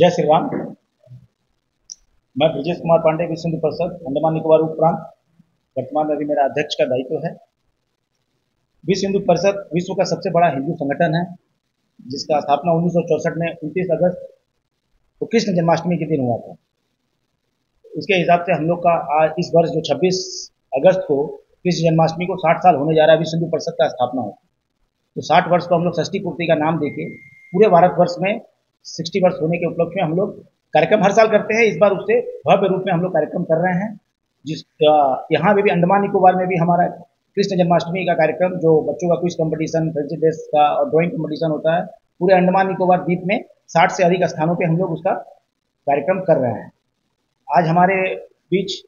जय श्री राम। मैं ब्रजेश कुमार पांडे, विश्व हिंदू परिषद अंडमान निकोबार उपप्रांत, वर्तमान में अभी मेरा अध्यक्ष का दायित्व है। विश्व हिंदू परिषद विश्व का सबसे बड़ा हिंदू संगठन है, जिसका स्थापना 1964 में 29 अगस्त को कृष्ण जन्माष्टमी के दिन हुआ था। उसके हिसाब से हम लोग का आज इस वर्ष जो 26 अगस्त को कृष्ण जन्माष्टमी को 60 साल होने जा रहा है। विश्व हिंदू परिषद का स्थापना हो तो 60 वर्ष को हम लोग षष्ठी पूर्ति का नाम देके पूरे भारतवर्ष में 60 वर्ष होने के उपलक्ष्य में हम लोग कार्यक्रम हर साल करते हैं। इस बार उससे भव्य रूप में हम लोग कार्यक्रम कर रहे हैं। जिस यहाँ भी अंडमान निकोबार में भी हमारा कृष्ण जन्माष्टमी का कार्यक्रम, जो बच्चों का क्विज कंपटीशन, फ्रेंडशिप डे का और ड्राइंग कंपटीशन होता है, पूरे अंडमान निकोबार द्वीप में 60 से अधिक स्थानों पे हम लोग उसका कार्यक्रम कर रहे हैं। आज हमारे बीच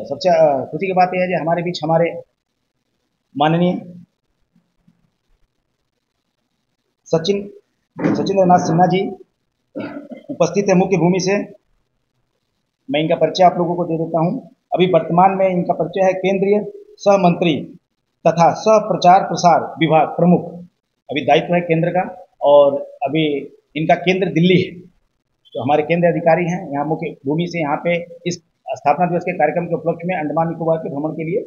सबसे खुशी की बात यह है कि हमारे बीच हमारे माननीय सचिंद्र नाथ सिन्हा जी उपस्थित है मुख्य भूमि से। मैं इनका परिचय आप लोगों को दे देता हूं। अभी वर्तमान में इनका परिचय है केंद्रीय सह मंत्री तथा सह प्रचार प्रसार विभाग प्रमुख, अभी दायित्व है केंद्र का, और अभी इनका केंद्र दिल्ली है। तो हमारे केंद्र अधिकारी हैं यहाँ मुख्य भूमि से, यहाँ पे इस स्थापना दिवस के कार्यक्रम के उपलक्ष्य में अंडमान निकोबार के भ्रमण के लिए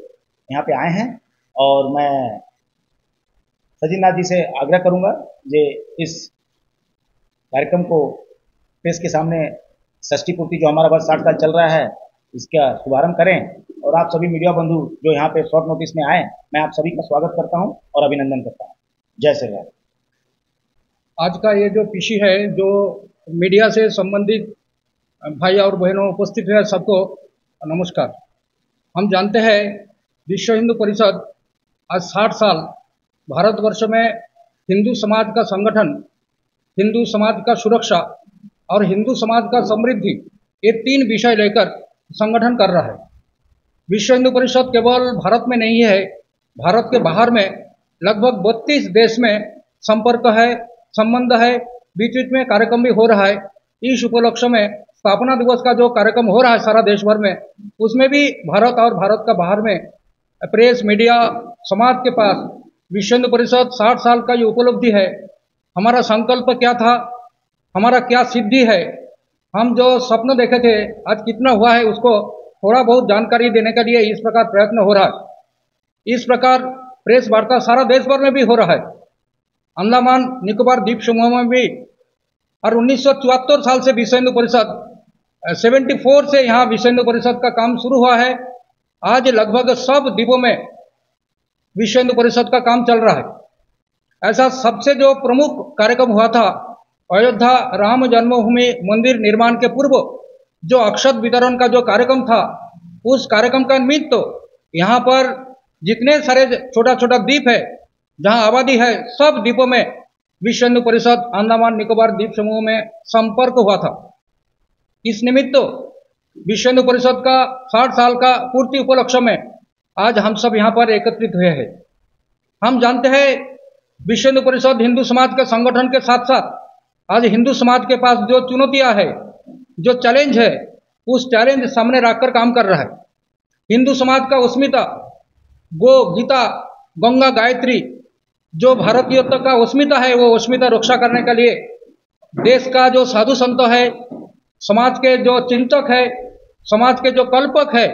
यहाँ पे आए हैं। और मैं सचिन नाथ जी से आग्रह करूंगा कि इस कार्यक्रम को प्रेस के सामने षष्ठी पूर्ति जो हमारा वर्ष 60 साल चल रहा है, इसका शुभारंभ करें। और आप सभी मीडिया बंधु जो यहाँ पे शॉर्ट नोटिस में आए, मैं आप सभी का स्वागत करता हूँ और अभिनंदन करता हूँ। जय श्री राम। आज का ये जो पीसी है, जो मीडिया से संबंधित भाई और बहनों उपस्थित है, सबको नमस्कार। हम जानते हैं विश्व हिंदू परिषद आज 60 साल भारतवर्ष में हिंदू समाज का संगठन, हिंदू समाज का सुरक्षा और हिंदू समाज का समृद्धि, ये 3 विषय लेकर संगठन कर रहा है। विश्व हिंदू परिषद केवल भारत में नहीं है, भारत के बाहर में लगभग 32 देश में संपर्क है, संबंध है, बीच बीच में कार्यक्रम भी हो रहा है। इस उपलक्ष्य में स्थापना दिवस का जो कार्यक्रम हो रहा है सारा देश भर में, उसमें भी भारत और भारत का बाहर में प्रेस मीडिया समाज के पास विश्व हिंदू परिषद 60 साल का ये उपलब्धि है। हमारा संकल्प क्या था, हमारा क्या सिद्धि है, हम जो स्वप्न देखे थे आज कितना हुआ है, उसको थोड़ा बहुत जानकारी देने के लिए इस प्रकार प्रयत्न हो रहा है। इस प्रकार प्रेस वार्ता सारा देश भर में भी हो रहा है, अंडमान निकोबार द्वीप समूह में भी। और 1974 साल से विश्व हिंदू परिषद 74 से यहाँ विश्व हिंदू परिषद का काम शुरू हुआ है। आज लगभग सब द्वीपों में विश्व हिंदू परिषद का काम चल रहा है। ऐसा सबसे जो प्रमुख कार्यक्रम हुआ था, अयोध्या राम जन्मभूमि मंदिर निर्माण के पूर्व जो अक्षत वितरण का जो कार्यक्रम था, उस कार्यक्रम का निमित्त तो यहाँ पर जितने सारे छोटा छोटा द्वीप है जहाँ आबादी है, सब द्वीपों में विश्व हिंदू परिषद अंडमान निकोबार द्वीप समूह में संपर्क हुआ था। इस निमित्त तो विश्व हिंदू परिषद का 60 साल का पूर्ति उपलक्ष्य में आज हम सब यहाँ पर एकत्रित हुए हैं। हम जानते हैं विश्व हिंदू परिषद हिंदू समाज के संगठन के साथ साथ आज हिंदू समाज के पास जो चुनौतियां है, जो चैलेंज है, उस चैलेंज सामने रखकर काम कर रहा है। हिंदू समाज का अस्मिता, गो गीता गंगा गायत्री, जो भारतीयता का अस्मिता है, वो अस्मिता रक्षा करने के लिए देश का जो साधु संत है, समाज के जो चिंतक है, समाज के जो कल्पक है,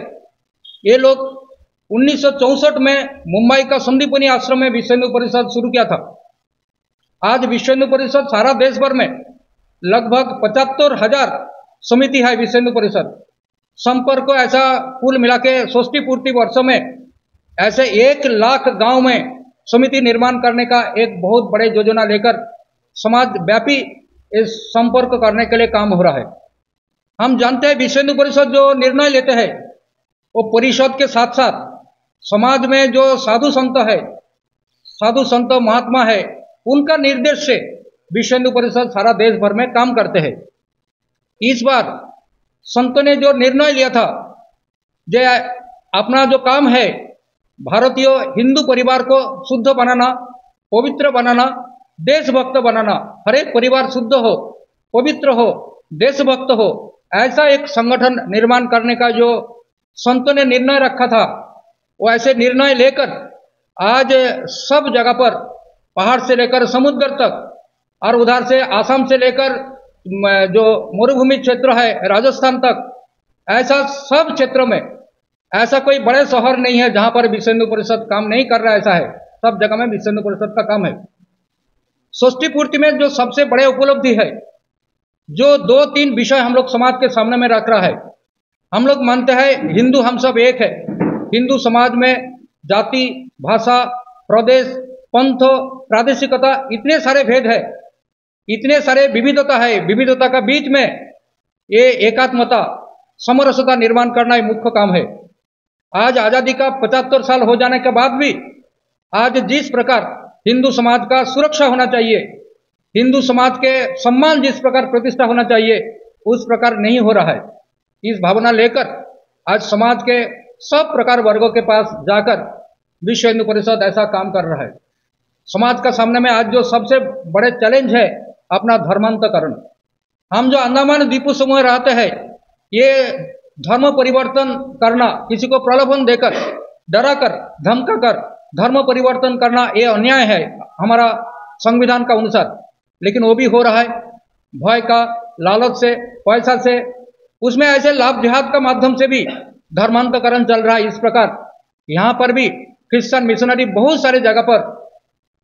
ये लोग 1964 में मुंबई का संदीपनी आश्रम में विश्व हिंदू परिषद शुरू किया था। आज विश्व हिंदू परिषद सारा देश भर में लगभग 75,000 समिति है विश्व हिंदू परिषद। संपर्क ऐसा कुल मिला के षष्ठी पूर्ति वर्षों में ऐसे 1 लाख गांव में समिति निर्माण करने का एक बहुत बड़े योजना लेकर समाज व्यापी इस संपर्क करने के लिए काम हो रहा है। हम जानते हैं विश्व हिंदू परिषद जो निर्णय लेते हैं, वो परिषद के साथ साथ समाज में जो साधु संत है, साधु संत महात्मा है, उनका निर्देश से विश्व हिंदू परिषद सारा देश भर में काम करते हैं। इस बार संत ने जो निर्णय लिया था, जो अपना जो काम है भारतीय हिंदू परिवार को शुद्ध बनाना, पवित्र बनाना, देशभक्त बनाना, हर एक परिवार शुद्ध हो, पवित्र हो, देशभक्त हो, ऐसा एक संगठन निर्माण करने का जो संत ने निर्णय रखा था, वो ऐसे निर्णय लेकर आज सब जगह पर पहाड़ से लेकर समुद्र तक और उधर से आसाम से लेकर जो मरुभूमि क्षेत्र है राजस्थान तक, ऐसा सब क्षेत्रों में ऐसा कोई बड़े शहर नहीं है जहां पर विश्व हिंदू परिषद काम नहीं कर रहा है। ऐसा है, सब जगह में विश्व हिंदू परिषद का काम है। षष्ठी पूर्ति में जो सबसे बड़े उपलब्धि है, जो 2-3 विषय हम लोग समाज के सामने में रख रहा है। हम लोग मानते हैं हिंदू हम सब एक है। हिंदू समाज में जाति, भाषा, प्रदेश, पंथ, प्रादेशिकता इतने सारे भेद है, इतने सारे विविधता है। विविधता का बीच में ये एकात्मता, समरसता निर्माण करना एक मुख्य काम है। आज आजादी का 75 साल हो जाने के बाद भी आज जिस प्रकार हिंदू समाज का सुरक्षा होना चाहिए, हिंदू समाज के सम्मान जिस प्रकार प्रतिष्ठा होना चाहिए, उस प्रकार नहीं हो रहा है। इस भावना लेकर आज समाज के सब प्रकार वर्गों के पास जाकर विश्व हिंदू परिषद ऐसा काम कर रहा है। समाज का सामने में आज जो सबसे बड़े चैलेंज है अपना धर्मांतकरण। हम जो अंडमान द्वीप समूह रहते हैं, ये धर्म परिवर्तन करना, किसी को प्रलोभन देकर, डराकर, धमकाकर धर्म परिवर्तन करना ये अन्याय है हमारा संविधान का अनुसार। लेकिन वो भी हो रहा है भय का, लालच से, पैसा से, उसमें ऐसे लाभ जिहाद का माध्यम से भी धर्मांतकरण चल रहा है। इस प्रकार यहाँ पर भी क्रिश्चियन मिशनरी बहुत सारे जगह पर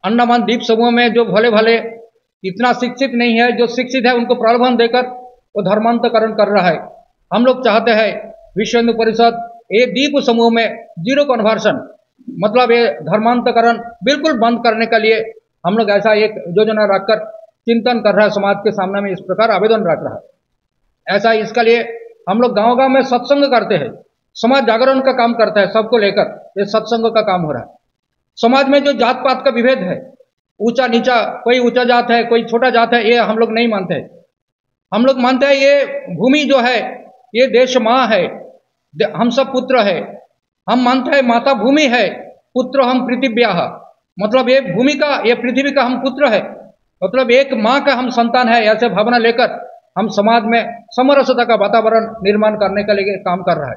अंडमान द्वीप समूह में जो भले भले इतना शिक्षित नहीं है, जो शिक्षित है उनको प्रलोभन देकर वो धर्मांतकरण कर रहा है। हम लोग चाहते हैं विश्व हिंदू परिषद ये द्वीप समूह में जीरो कन्वर्शन, मतलब ये धर्मांतकरण बिल्कुल बंद करने के लिए हम लोग ऐसा एक योजना रखकर चिंतन कर रहा है। समाज के सामने में इस प्रकार आवेदन रख रहा है। ऐसा इसके लिए हम लोग गांव गांव में सत्संग करते हैं, समाज जागरण का काम करता है, सबको लेकर ये सत्संग का काम हो रहा है। समाज में जो जात पात का विभेद है, ऊंचा नीचा, कोई ऊंचा जात है, कोई छोटा जात है, ये हम लोग नहीं मानते हैं। हम लोग मानते हैं ये भूमि जो है ये देश माँ है, हम सब पुत्र है। हम मानते हैं माता भूमि है, पुत्र हम पृथिव्याः, मतलब ये भूमि का, ये पृथ्वी का हम पुत्र है, मतलब एक माँ का हम संतान है। ऐसे भावना लेकर हम समाज में समरसता का वातावरण निर्माण करने के लिए काम कर रहा है।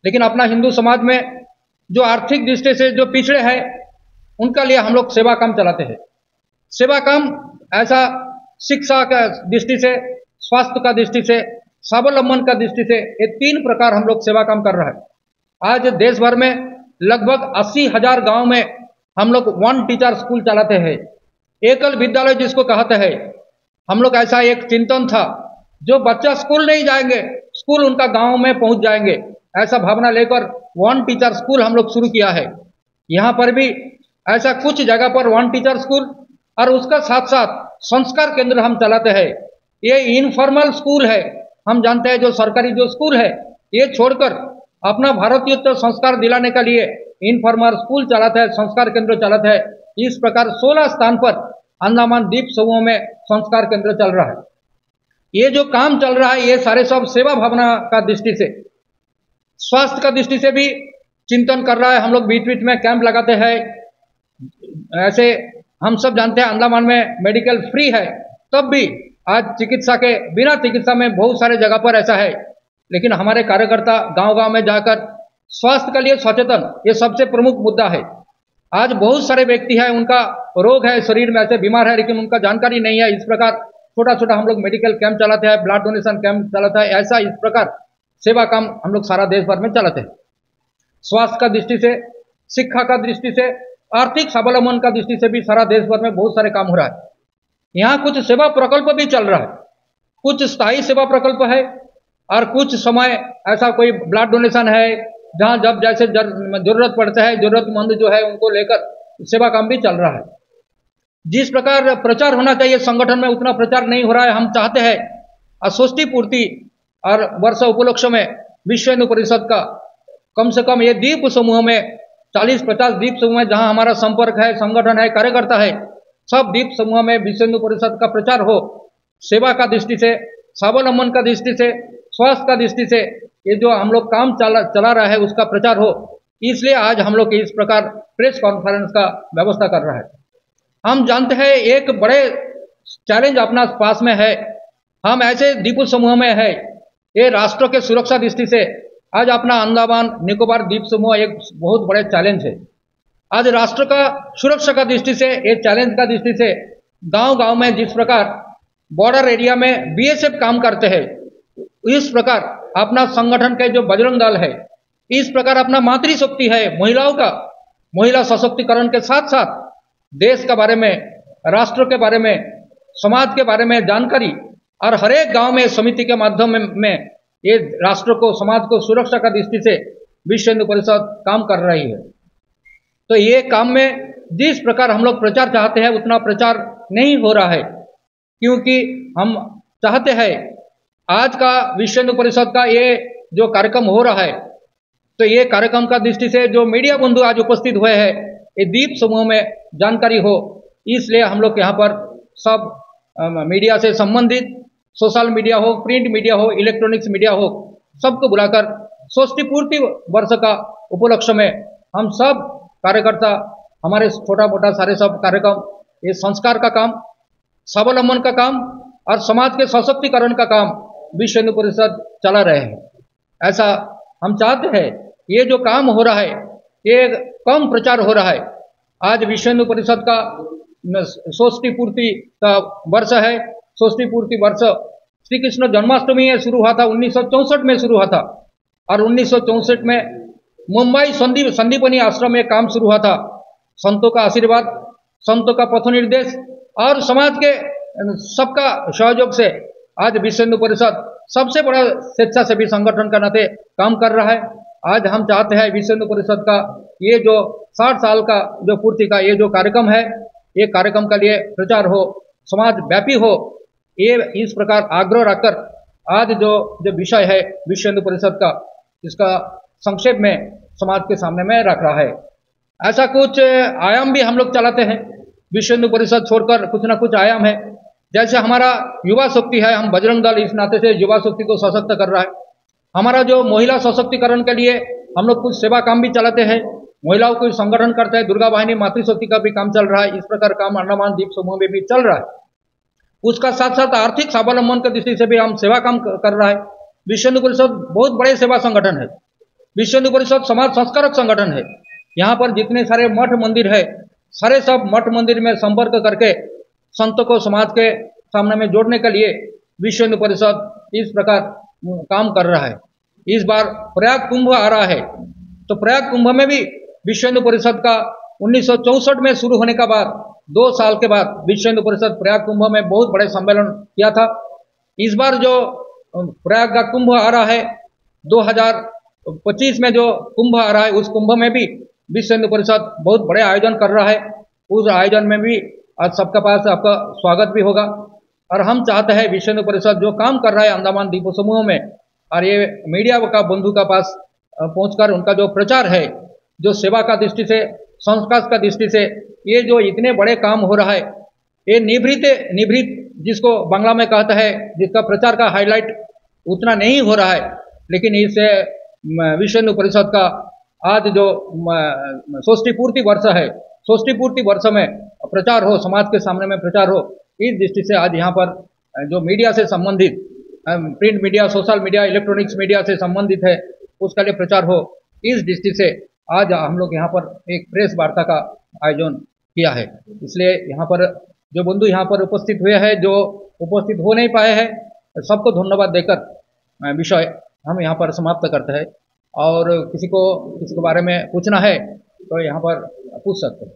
लेकिन अपना हिंदू समाज में जो आर्थिक दृष्टि से जो पिछड़े हैं, उनका लिए हम लोग सेवा काम चलाते हैं। सेवा काम ऐसा शिक्षा का दृष्टि से, स्वास्थ्य का दृष्टि से, स्वावलंबन का दृष्टि से, ये 3 प्रकार हम लोग सेवा काम कर रहा है। आज देश भर में लगभग 80,000 गांव में हम लोग 1 टीचर स्कूल चलाते हैं, एकल विद्यालय जिसको कहते हैं। हम लोग ऐसा एक चिंतन था, जो बच्चा स्कूल नहीं जाएंगे, स्कूल उनका गांव में पहुंच जाएंगे, ऐसा भावना लेकर 1 टीचर स्कूल हम लोग शुरू किया है। यहाँ पर भी ऐसा कुछ जगह पर 1 टीचर स्कूल और उसका साथ साथ संस्कार केंद्र हम चलाते हैं। ये इनफॉर्मल स्कूल है। हम जानते हैं जो सरकारी जो स्कूल है, ये छोड़कर अपना भारतीय संस्कार दिलाने के लिए इनफॉर्मल स्कूल चलाता है, संस्कार केंद्र चलाता है। इस प्रकार 16 स्थान पर अंडमान द्वीप समूह में संस्कार केंद्र चल रहा है। ये जो काम चल रहा है, ये सारे सब सेवा भावना का दृष्टि से, स्वास्थ्य का दृष्टि से भी चिंतन कर रहा है। हम लोग बीच बीच में कैंप लगाते हैं। ऐसे हम सब जानते हैं अंडमान में मेडिकल फ्री है, तब भी आज चिकित्सा के बिना चिकित्सा में बहुत सारे जगह पर ऐसा है। लेकिन हमारे कार्यकर्ता गांव गांव में जाकर स्वास्थ्य के लिए सचेतन, ये सबसे प्रमुख मुद्दा है। आज बहुत सारे व्यक्ति हैं, उनका रोग है, शरीर में ऐसे बीमार है, लेकिन उनका जानकारी नहीं है। इस प्रकार छोटा छोटा हम लोग मेडिकल कैंप चलाते हैं, ब्लड डोनेशन कैंप चलाता है। ऐसा इस प्रकार सेवा काम हम लोग सारा देश भर में चलाते हैं। स्वास्थ्य का दृष्टि से, शिक्षा का दृष्टि से, आर्थिक स्वावलंबन का दृष्टि से भी सारा देश भर में बहुत सारे काम हो रहा है। यहाँ कुछ सेवा प्रकल्प भी चल रहा है, कुछ स्थायी सेवा प्रकल्प है और कुछ समय ऐसा कोई ब्लड डोनेशन है, जहाँ जब जैसे जरूरत पड़ता है, जरूरतमंद जो है उनको लेकर सेवा काम भी चल रहा है। जिस प्रकार प्रचार होना चाहिए संगठन में, उतना प्रचार नहीं हो रहा है। हम चाहते हैं षष्ठी पूर्ति और वर्ष उपलक्ष्य में विश्व हिंदू परिषद का कम से कम ये द्वीप समूह में 40-50 द्वीप समूह में जहां हमारा संपर्क है, संगठन है, कार्यकर्ता है, सब द्वीप समूह में विश्व हिंदू परिषद का प्रचार हो। सेवा का दृष्टि से, स्वावलंबन का दृष्टि से, स्वास्थ्य का दृष्टि से ये जो हम लोग काम चला रहा है उसका प्रचार हो। इसलिए आज हम लोग इस प्रकार प्रेस कॉन्फ्रेंस का व्यवस्था कर रहा है। हम जानते हैं एक बड़े चैलेंज अपना पास में है। हम ऐसे द्वीप समूह में है, ये राष्ट्र के सुरक्षा दृष्टि से आज अपना अंडमान निकोबार द्वीप समूह एक बहुत बड़े चैलेंज है। आज राष्ट्र का सुरक्षा का दृष्टि से, ये चैलेंज का दृष्टि से गांव गांव में जिस प्रकार बॉर्डर एरिया में बीएसएफ काम करते हैं, इस प्रकार अपना संगठन के जो बजरंग दल है, इस प्रकार अपना मातृशक्ति है महिलाओं का, महिला सशक्तिकरण के साथ साथ देश के बारे में, राष्ट्र के बारे में, समाज के बारे में जानकारी और हर एक गांव में समिति के माध्यम में ये राष्ट्र को, समाज को सुरक्षा का दृष्टि से विश्व हिंदू परिषद काम कर रही है। तो ये काम में जिस प्रकार हम लोग प्रचार चाहते हैं उतना प्रचार नहीं हो रहा है, क्योंकि हम चाहते हैं आज का विश्व हिंदू परिषद का ये जो कार्यक्रम हो रहा है, तो ये कार्यक्रम का दृष्टि से जो मीडिया बंधु आज उपस्थित हुए हैं, ये दीप समूह में जानकारी हो, इसलिए हम लोग यहाँ पर सब मीडिया से संबंधित, सोशल मीडिया हो, प्रिंट मीडिया हो, इलेक्ट्रॉनिक्स मीडिया हो, सबको बुलाकर षष्ठी पूर्ति वर्ष का उपलक्ष्य में हम सब कार्यकर्ता, हमारे छोटा मोटा सारे सब कार्यक्रम, ये संस्कार का काम, स्वावलंबन का काम और समाज के सशक्तिकरण का काम विश्व हिंदू परिषद चला रहे हैं। ऐसा हम चाहते हैं। ये जो काम हो रहा है ये कम प्रचार हो रहा है। आज विश्व हिंदू परिषद का षष्ठी पूर्ति का वर्ष है। षष्ठी पूर्ति वर्ष श्री कृष्ण जन्माष्टमी शुरू हुआ था, 1964 में शुरू हुआ था, और 1964 में मुंबई संदीपनी आश्रम में काम शुरू हुआ था। संतों का आशीर्वाद, संतों का पथ निर्देश और समाज के सबका सहयोग से आज विश्व हिंदू परिषद सबसे बड़ा स्वेच्छासेवी संगठन का नाते काम कर रहा है। आज हम चाहते हैं विश्व हिंदू परिषद का ये जो 60 साल का जो पूर्ति का ये जो कार्यक्रम है, ये कार्यक्रम के लिए प्रचार हो, समाज व्यापी हो, ये इस प्रकार आग्रह रखकर आज जो विषय है विश्व हिंदू परिषद का, इसका संक्षेप में समाज के सामने में रख रहा है। ऐसा कुछ आयाम भी हम लोग चलाते हैं। विश्व हिंदू परिषद छोड़कर कुछ ना कुछ आयाम है। जैसे हमारा युवा शक्ति है, हम बजरंग दल इस नाते से युवा शक्ति को सशक्त कर रहा है। हमारा जो महिला सशक्तिकरण के लिए हम लोग कुछ सेवा काम भी चलाते हैं, महिलाओं को संगठन करते हैं। दुर्गा वाहिनी मातृशक्ति का भी काम चल रहा है। इस प्रकार काम अंडमान द्वीप समूह में भी चल रहा है। उसका साथ साथ आर्थिक स्वावलंबन की दृष्टि से भी हम सेवा काम कर रहा है। विश्व हिंदू परिषद बहुत बड़े सेवा संगठन है। विश्व हिंदू परिषद समाज संस्कारक संगठन है। यहाँ पर जितने सारे मठ मंदिर है, सारे सब मठ मंदिर में संपर्क करके संतों को समाज के सामने में जोड़ने के लिए विश्व हिंदू परिषद इस प्रकार काम कर रहा है। इस बार प्रयाग कुंभ आ रहा है, तो प्रयाग कुंभ में भी विश्व हिंदू परिषद का 1964 में शुरू होने के बाद 2 साल के बाद विश्व हिंदू परिषद प्रयाग कुंभ में बहुत बड़े सम्मेलन किया था। इस बार जो प्रयाग का कुंभ आ रहा है, 2025 में जो कुंभ आ रहा है, उस कुंभ में भी विश्व हिंदू परिषद बहुत बड़े आयोजन कर रहा है। उस आयोजन में भी आज सबका पास आपका स्वागत भी होगा। और हम चाहते हैं विश्व हिंदू परिषद जो काम कर रहा है अंडमान द्वीप समूह में, और ये मीडिया का बंधु का पास पहुंचकर उनका जो प्रचार है, जो सेवा का दृष्टि से, संस्कार का दृष्टि से ये जो इतने बड़े काम हो रहा है, ये निभृत जिसको बांग्ला में कहता है, जिसका प्रचार का हाईलाइट उतना नहीं हो रहा है, लेकिन इससे विश्व हिंदू परिषद का आज जो षष्ठी पूर्ति वर्ष है, षष्ठी पूर्ति वर्ष में प्रचार हो, समाज के सामने में प्रचार हो, इस दृष्टि से आज यहाँ पर जो मीडिया से संबंधित, print media, social media, electronics media से संबंधित है, उसके लिए प्रचार हो, इस दृष्टि से आज हम लोग यहाँ पर एक प्रेस वार्ता का आयोजन किया है। इसलिए यहाँ पर जो बंधु यहाँ पर उपस्थित हुए हैं, जो उपस्थित हो नहीं पाए हैं, सबको धन्यवाद देकर विषय हम यहाँ पर समाप्त करते हैं। और किसी को बारे में पूछना है तो यहाँ पर पूछ सकते हैं।